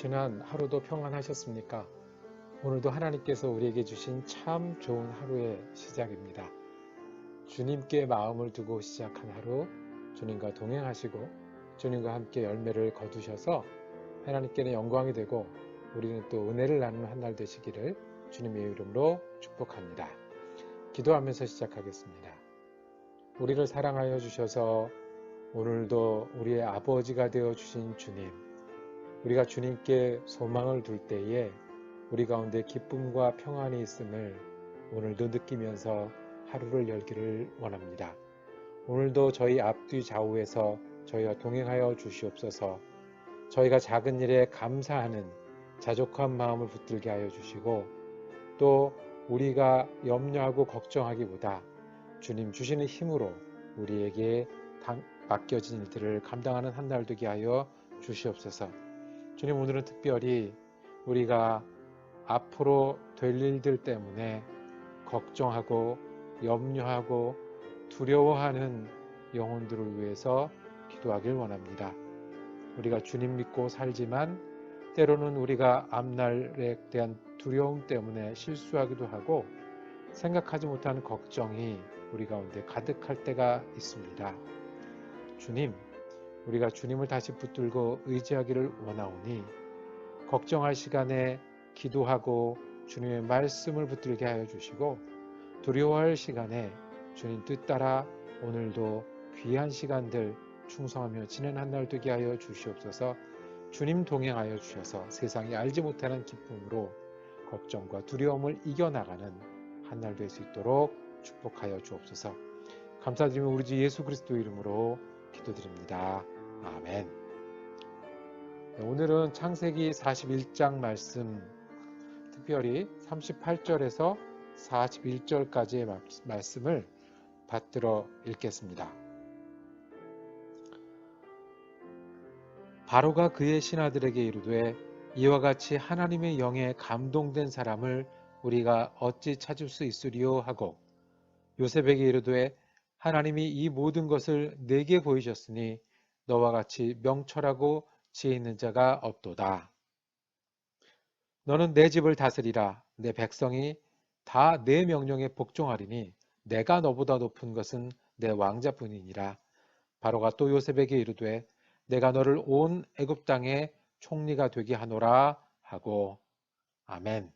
지난 하루도 평안하셨습니까? 오늘도 하나님께서 우리에게 주신 참 좋은 하루의 시작입니다. 주님께 마음을 두고 시작한 하루, 주님과 동행하시고 주님과 함께 열매를 거두셔서 하나님께는 영광이 되고 우리는 또 은혜를 나누는 한 날 되시기를 주님의 이름으로 축복합니다. 기도하면서 시작하겠습니다. 우리를 사랑하여 주셔서 오늘도 우리의 아버지가 되어 주신 주님, 우리가 주님께 소망을 둘 때에 우리 가운데 기쁨과 평안이 있음을 오늘도 느끼면서 하루를 열기를 원합니다. 오늘도 저희 앞뒤 좌우에서 저희와 동행하여 주시옵소서. 저희가 작은 일에 감사하는 자족한 마음을 붙들게 하여 주시고, 또 우리가 염려하고 걱정하기보다 주님 주시는 힘으로 우리에게 맡겨진 일들을 감당하는 한 날 되게 하여 주시옵소서. 주님, 오늘은 특별히 우리가 앞으로 될 일들 때문에 걱정하고 염려하고 두려워하는 영혼들을 위해서 기도하길 원합니다. 우리가 주님 믿고 살지만 때로는 우리가 앞날에 대한 두려움 때문에 실수하기도 하고 생각하지 못하는 걱정이 우리 가운데 가득할 때가 있습니다. 주님, 우리가 주님을 다시 붙들고 의지하기를 원하오니 걱정할 시간에 기도하고 주님의 말씀을 붙들게 하여 주시고, 두려워할 시간에 주님 뜻 따라 오늘도 귀한 시간들 충성하며 지낸 한 날 되게 하여 주시옵소서. 주님 동행하여 주셔서 세상이 알지 못하는 기쁨으로 걱정과 두려움을 이겨나가는 한 날 될 수 있도록 축복하여 주옵소서. 감사드리며 우리 주 예수 그리스도 이름으로 기도드립니다. 아멘. 오늘은 창세기 41장 말씀, 특별히 38절에서 41절까지의 말씀을 받들어 읽겠습니다. 바로가 그의 신하들에게 이르되, 이와 같이 하나님의 영에 감동된 사람을 우리가 어찌 찾을 수 있으리요 하고, 요셉에게 이르되, 하나님이 이 모든 것을 내게 보이셨으니 너와 같이 명철하고 지혜 있는 자가 없도다. 너는 내 집을 다스리라. 내 백성이 다 내 명령에 복종하리니 내가 너보다 높은 것은 내 왕자뿐이니라. 바로가 또 요셉에게 이르되, 내가 너를 온 애굽 땅의 총리가 되게 하노라 하고. 아멘.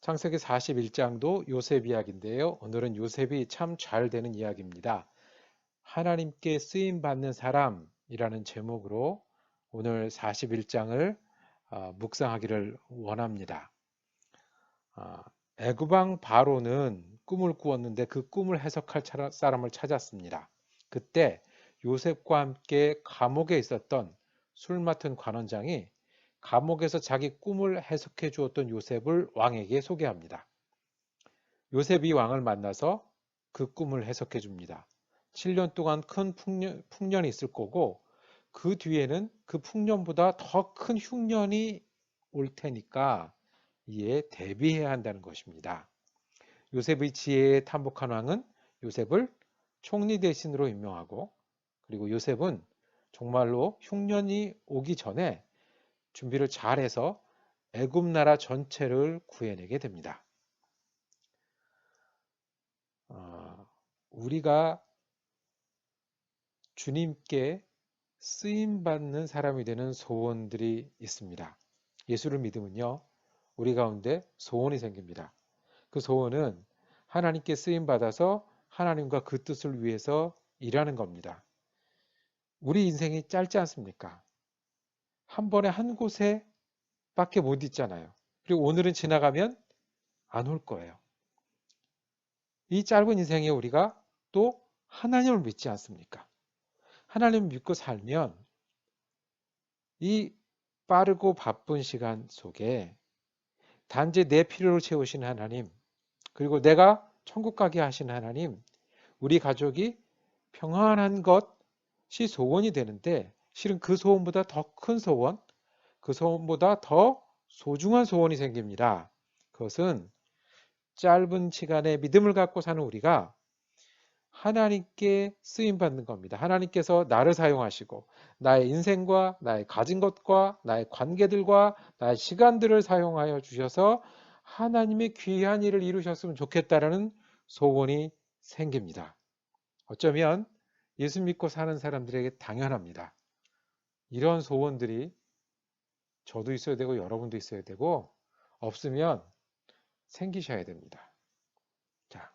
창세기 41장도 요셉 이야기인데요. 오늘은 요셉이 참 잘 되는 이야기입니다. 하나님께 쓰임받는 사람이라는 제목으로 오늘 41장을 묵상하기를 원합니다. 애굽왕 바로는 꿈을 꾸었는데 그 꿈을 해석할 사람을 찾았습니다. 그때 요셉과 함께 감옥에 있었던 술 맡은 관원장이 감옥에서 자기 꿈을 해석해 주었던 요셉을 왕에게 소개합니다. 요셉이 왕을 만나서 그 꿈을 해석해 줍니다. 7년 동안 큰 풍년이 있을 거고, 그 뒤에는 그 풍년보다 더 큰 흉년이 올 테니까 이에 대비해야 한다는 것입니다. 요셉의 지혜에 탐복한 왕은 요셉을 총리 대신으로 임명하고, 그리고 요셉은 정말로 흉년이 오기 전에 준비를 잘해서 애굽 나라 전체를 구해내게 됩니다. 우리가 주님께 쓰임받는 사람이 되는 소원들이 있습니다. 예수를 믿으면요, 우리 가운데 소원이 생깁니다. 그 소원은 하나님께 쓰임받아서 하나님과 그 뜻을 위해서 일하는 겁니다. 우리 인생이 짧지 않습니까? 한 번에 한 곳에 밖에 못 있잖아요. 그리고 오늘은 지나가면 안 올 거예요. 이 짧은 인생에 우리가 또 하나님을 믿지 않습니까? 하나님을 믿고 살면 이 빠르고 바쁜 시간 속에 단지 내 필요를 채우신 하나님, 그리고 내가 천국 가게 하신 하나님, 우리 가족이 평안한 것이 소원이 되는데, 실은 그 소원보다 더 큰 소원, 그 소원보다 더 소중한 소원이 생깁니다. 그것은 짧은 시간에 믿음을 갖고 사는 우리가 하나님께 쓰임 받는 겁니다. 하나님께서 나를 사용하시고 나의 인생과 나의 가진 것과 나의 관계들과 나의 시간들을 사용하여 주셔서 하나님의 귀한 일을 이루셨으면 좋겠다라는 소원이 생깁니다. 어쩌면 예수 믿고 사는 사람들에게 당연합니다. 이런 소원들이 저도 있어야 되고 여러분도 있어야 되고 없으면 생기셔야 됩니다. 자,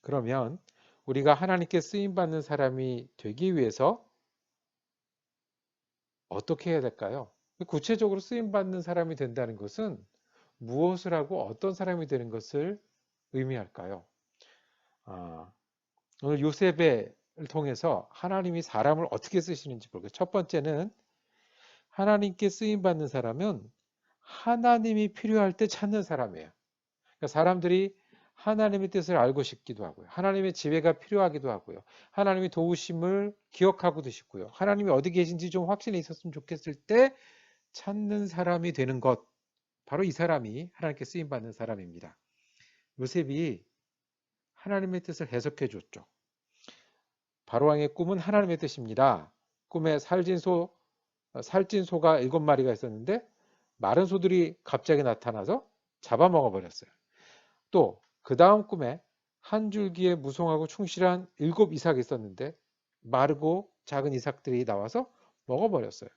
그러면 우리가 하나님께 쓰임받는 사람이 되기 위해서 어떻게 해야 될까요? 구체적으로 쓰임받는 사람이 된다는 것은 무엇을 하고 어떤 사람이 되는 것을 의미할까요? 오늘 요셉을 통해서 하나님이 사람을 어떻게 쓰시는지 볼게요. 첫 번째는 하나님께 쓰임받는 사람은 하나님이 필요할 때 찾는 사람이에요. 그러니까 사람들이 하나님의 뜻을 알고 싶기도 하고요. 하나님의 지혜가 필요하기도 하고요. 하나님의 도우심을 기억하고도 싶고요. 하나님이 어디 계신지 좀 확신이 있었으면 좋겠을 때 찾는 사람이 되는 것. 바로 이 사람이 하나님께 쓰임받는 사람입니다. 요셉이 하나님의 뜻을 해석해 줬죠. 바로왕의 꿈은 하나님의 뜻입니다. 꿈에 살찐 소가 7마리가 있었는데 마른 소들이 갑자기 나타나서 잡아먹어 버렸어요. 또 그 다음 꿈에 한 줄기에 무성하고 충실한 7 이삭이 있었는데 마르고 작은 이삭들이 나와서 먹어버렸어요.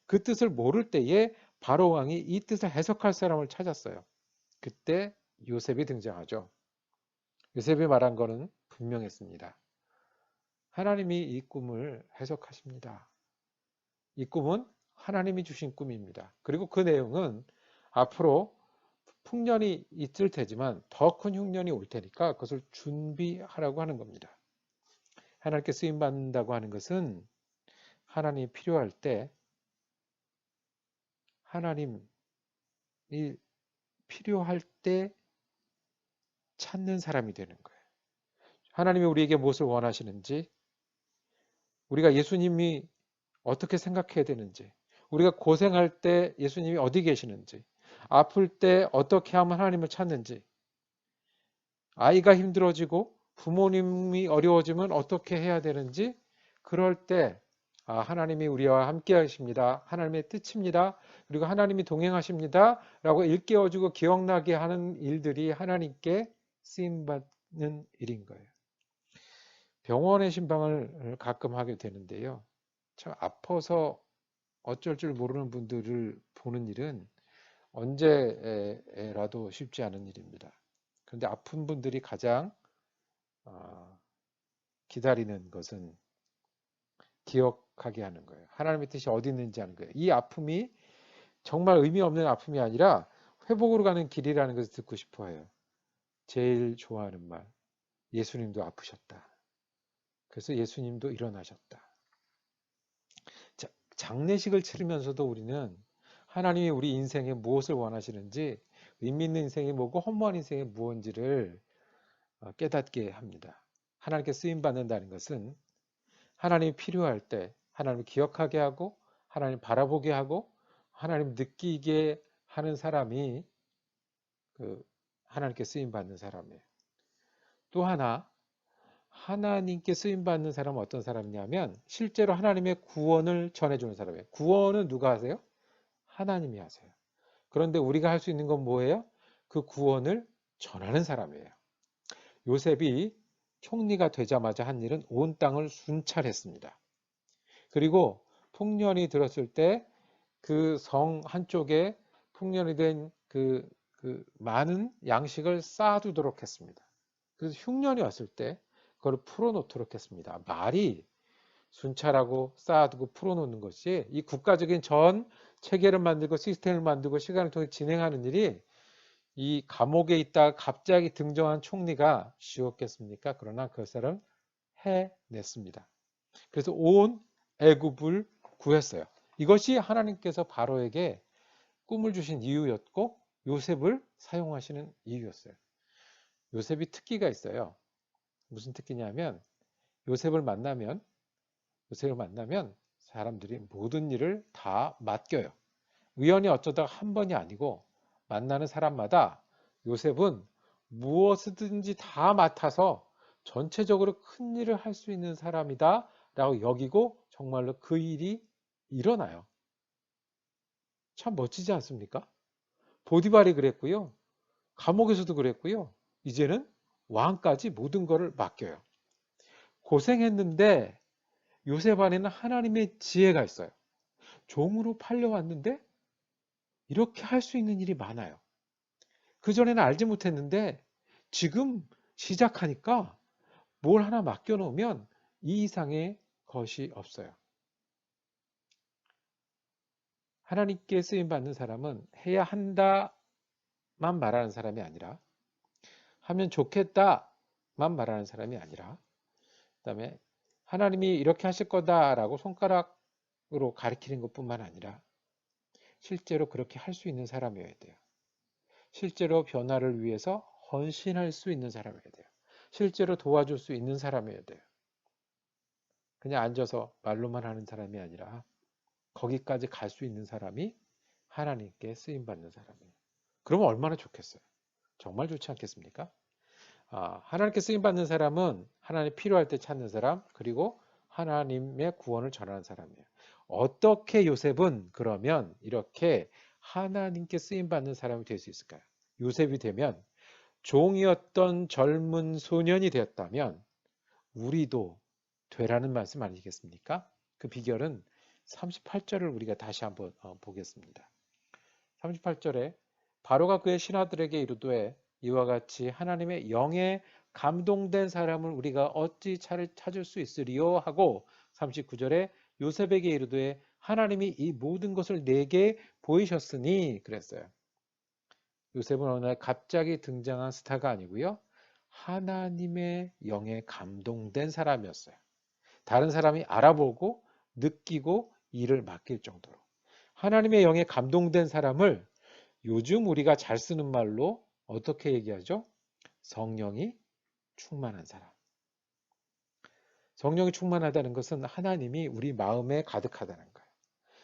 그 뜻을 모를 때에 바로왕이 이 뜻을 해석할 사람을 찾았어요. 그때 요셉이 등장하죠. 요셉이 말한 거는 분명했습니다. 하나님이 이 꿈을 해석하십니다. 이 꿈은 하나님이 주신 꿈입니다. 그리고 그 내용은 앞으로 풍년이 있을 테지만 더 큰 흉년이 올 테니까 그것을 준비하라고 하는 겁니다. 하나님께 쓰임받는다고 하는 것은 하나님이 필요할 때 하나님이 필요할 때 찾는 사람이 되는 거예요. 하나님이 우리에게 무엇을 원하시는지, 우리가 예수님이 어떻게 생각해야 되는지, 우리가 고생할 때 예수님이 어디 계시는지, 아플 때 어떻게 하면 하나님을 찾는지, 아이가 힘들어지고 부모님이 어려워지면 어떻게 해야 되는지, 그럴 때 하나님이 우리와 함께 하십니다. 하나님의 뜻입니다. 그리고 하나님이 동행하십니다. 라고 일깨워주고 기억나게 하는 일들이 하나님께 쓰임받는 일인 거예요. 병원의 신방을 가끔 하게 되는데요. 참 아파서 어쩔 줄 모르는 분들을 보는 일은 언제라도 쉽지 않은 일입니다. 그런데 아픈 분들이 가장 기다리는 것은 기억하게 하는 거예요. 하나님의 뜻이 어디 있는지 하는 거예요. 이 아픔이 정말 의미 없는 아픔이 아니라 회복으로 가는 길이라는 것을 듣고 싶어 해요. 제일 좋아하는 말. 예수님도 아프셨다. 그래서 예수님도 일어나셨다. 장례식을 치르면서도 우리는 하나님이 우리 인생에 무엇을 원하시는지, 의미 있는 인생이 뭐고 허무한 인생이 무엇인지를 깨닫게 합니다. 하나님께 쓰임 받는다는 것은 하나님이 필요할 때 하나님을 기억하게 하고 하나님 바라보게 하고 하나님 느끼게 하는 사람이 하나님께 쓰임 받는 사람이에요. 또 하나, 하나님께 쓰임 받는 사람은 어떤 사람이냐면 실제로 하나님의 구원을 전해주는 사람이에요. 구원은 누가 하세요? 하나님이 하세요. 그런데 우리가 할 수 있는 건 뭐예요? 그 구원을 전하는 사람이에요. 요셉이 총리가 되자마자 한 일은 온 땅을 순찰했습니다. 그리고 풍년이 들었을 때 그 성 한쪽에 풍년이 된 많은 양식을 쌓아두도록 했습니다. 그래서 흉년이 왔을 때 그걸 풀어놓도록 했습니다. 말이 순찰하고 쌓아두고 풀어놓는 것이 이 국가적인 전 체계를 만들고 시스템을 만들고 시간을 통해 진행하는 일이 이 감옥에 있다가 갑자기 등장한 총리가 쉬웠겠습니까? 그러나 그것을 해냈습니다. 그래서 온 애굽을 구했어요. 이것이 하나님께서 바로에게 꿈을 주신 이유였고 요셉을 사용하시는 이유였어요. 요셉이 특기가 있어요. 무슨 특기냐면 요셉을 만나면 사람들이 모든 일을 다 맡겨요. 우연히 어쩌다가 한 번이 아니고 만나는 사람마다 요셉은 무엇이든지 다 맡아서 전체적으로 큰 일을 할 수 있는 사람이다 라고 여기고 정말로 그 일이 일어나요. 참 멋지지 않습니까? 보디발이 그랬고요. 감옥에서도 그랬고요. 이제는 왕까지 모든 것을 맡겨요. 고생했는데 요셉 안에는 하나님의 지혜가 있어요. 종으로 팔려왔는데 이렇게 할 수 있는 일이 많아요. 그전에는 알지 못했는데 지금 시작하니까 뭘 하나 맡겨놓으면 이 이상의 것이 없어요. 하나님께 쓰임받는 사람은 해야 한다만 말하는 사람이 아니라 하면 좋겠다만 말하는 사람이 아니라 그다음에 하나님이 이렇게 하실 거다라고 손가락으로 가리키는 것뿐만 아니라 실제로 그렇게 할 수 있는 사람이어야 돼요. 실제로 변화를 위해서 헌신할 수 있는 사람이어야 돼요. 실제로 도와줄 수 있는 사람이어야 돼요. 그냥 앉아서 말로만 하는 사람이 아니라 거기까지 갈 수 있는 사람이 하나님께 쓰임받는 사람이에요. 그러면 얼마나 좋겠어요. 정말 좋지 않겠습니까? 하나님께 쓰임받는 사람은 하나님 필요할 때 찾는 사람, 그리고 하나님의 구원을 전하는 사람이에요. 어떻게 요셉은 그러면 이렇게 하나님께 쓰임받는 사람이 될 수 있을까요? 요셉이 되면 종이었던 젊은 소년이 되었다면 우리도 되라는 말씀 아니겠습니까? 그 비결은 38절을 우리가 다시 한번 보겠습니다. 38절에 바로가 그의 신하들에게 이르되 이와 같이 하나님의 영에 감동된 사람을 우리가 어찌 찾을 수 있으리요 하고 39절에 요셉에게 이르되 하나님이 이 모든 것을 내게 보이셨으니 그랬어요. 요셉은 어느 날 갑자기 등장한 스타가 아니고요. 하나님의 영에 감동된 사람이었어요. 다른 사람이 알아보고 느끼고 일을 맡길 정도로. 하나님의 영에 감동된 사람을 요즘 우리가 잘 쓰는 말로 어떻게 얘기하죠? 성령이 충만한 사람. 성령이 충만하다는 것은 하나님이 우리 마음에 가득하다는 거예요.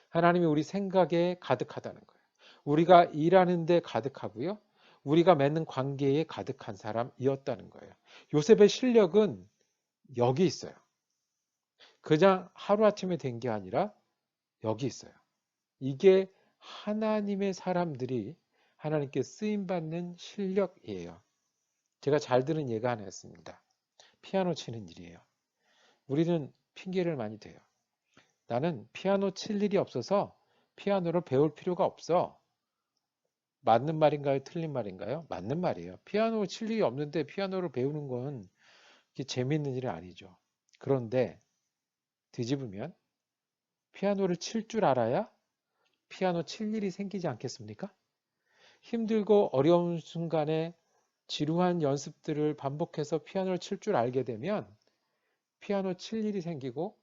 하나님이 우리 생각에 가득하다는 거예요. 우리가 일하는 데 가득하고요. 우리가 맺는 관계에 가득한 사람이었다는 거예요. 요셉의 실력은 여기 있어요. 그냥 하루아침에 된 게 아니라 여기 있어요. 이게 하나님의 사람들이 하나님께 쓰임받는 실력이에요. 제가 잘 들은 예가 하나 있습니다. 피아노 치는 일이에요. 우리는 핑계를 많이 대요. 나는 피아노 칠 일이 없어서 피아노를 배울 필요가 없어. 맞는 말인가요? 틀린 말인가요? 맞는 말이에요. 피아노 칠 일이 없는데 피아노를 배우는 건 재밌는 일이 아니죠. 그런데 뒤집으면 피아노를 칠 줄 알아야 피아노 칠 일이 생기지 않겠습니까? 힘들고 어려운 순간에 지루한 연습들을 반복해서 피아노를 칠 줄 알게 되면 피아노 칠 일이 생기고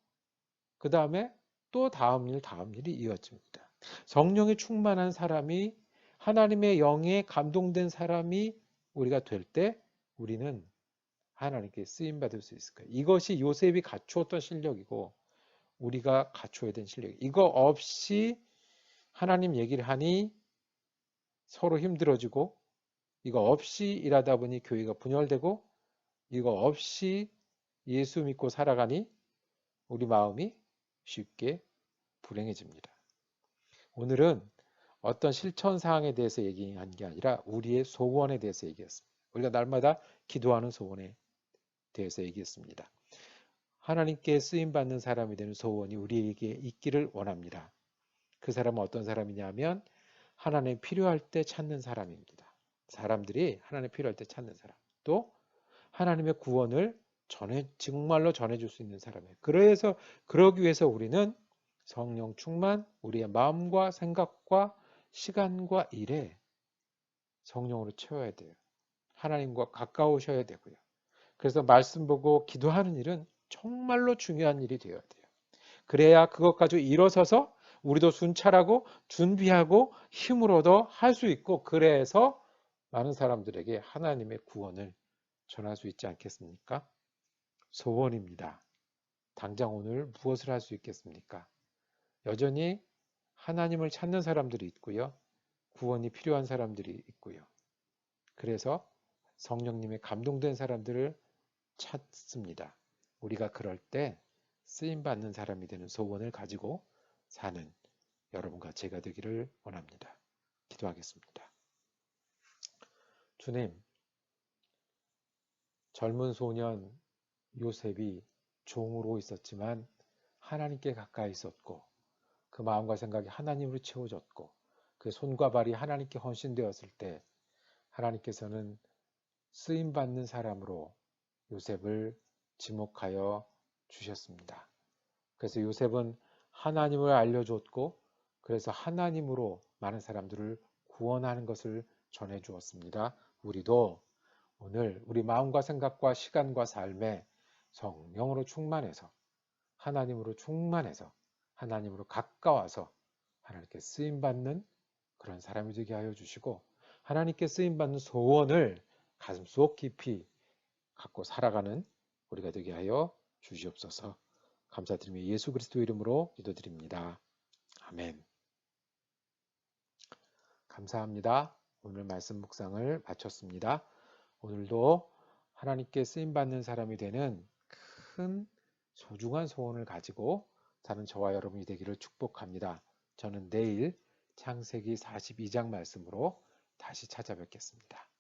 그 다음에 또 다음 일이 이어집니다. 성령이 충만한 사람이 하나님의 영에 감동된 사람이 우리가 될 때 우리는 하나님께 쓰임받을 수 있을 거예요. 이것이 요셉이 갖추었던 실력이고 우리가 갖춰야 되는 실력이에요. 이거 없이 하나님 얘기를 하니 서로 힘들어지고 이거 없이 일하다 보니 교회가 분열되고 이거 없이 예수 믿고 살아가니 우리 마음이 쉽게 불행해집니다. 오늘은 어떤 실천 사항에 대해서 얘기한 게 아니라 우리의 소원에 대해서 얘기했습니다. 우리가 날마다 기도하는 소원에 대해서 얘기했습니다. 하나님께 쓰임받는 사람이 되는 소원이 우리에게 있기를 원합니다. 그 사람은 어떤 사람이냐면 하나님 필요할 때 찾는 사람입니다. 사람들이 하나님 필요할 때 찾는 사람. 또 하나님의 구원을 정말로 전해줄 수 있는 사람이에요. 그래서 그러기 위해서 우리는 성령 충만, 우리의 마음과 생각과 시간과 일에 성령으로 채워야 돼요. 하나님과 가까우셔야 되고요. 그래서 말씀 보고 기도하는 일은 정말로 중요한 일이 되어야 돼요. 그래야 그것 가지고 일어서서 우리도 순찰하고 준비하고 힘을 얻어 할 수 있고 그래서 많은 사람들에게 하나님의 구원을 전할 수 있지 않겠습니까? 소원입니다. 당장 오늘 무엇을 할 수 있겠습니까? 여전히 하나님을 찾는 사람들이 있고요. 구원이 필요한 사람들이 있고요. 그래서 성령님의 감동된 사람들을 찾습니다. 우리가 그럴 때 쓰임받는 사람이 되는 소원을 가지고 사는 여러분과 제가 되기를 원합니다. 기도하겠습니다. 주님, 젊은 소년 요셉이 종으로 있었지만 하나님께 가까이 있었고 그 마음과 생각이 하나님으로 채워졌고 그 손과 발이 하나님께 헌신되었을 때 하나님께서는 쓰임받는 사람으로 요셉을 지목하여 주셨습니다. 그래서 요셉은 하나님을 알려줬고 그래서 하나님으로 많은 사람들을 구원하는 것을 전해주었습니다. 우리도 오늘 우리 마음과 생각과 시간과 삶에 성령으로 충만해서 하나님으로 충만해서 하나님으로 가까워서 하나님께 쓰임받는 그런 사람이 되게 하여 주시고 하나님께 쓰임받는 소원을 가슴속 깊이 갖고 살아가는 우리가 되게 하여 주시옵소서. 감사드리며 예수 그리스도 이름으로 기도드립니다. 아멘. 감사합니다. 오늘 말씀 묵상을 마쳤습니다. 오늘도 하나님께 쓰임받는 사람이 되는 큰 소중한 소원을 가지고 사는 저와 여러분이 되기를 축복합니다. 저는 내일 창세기 42장 말씀으로 다시 찾아뵙겠습니다.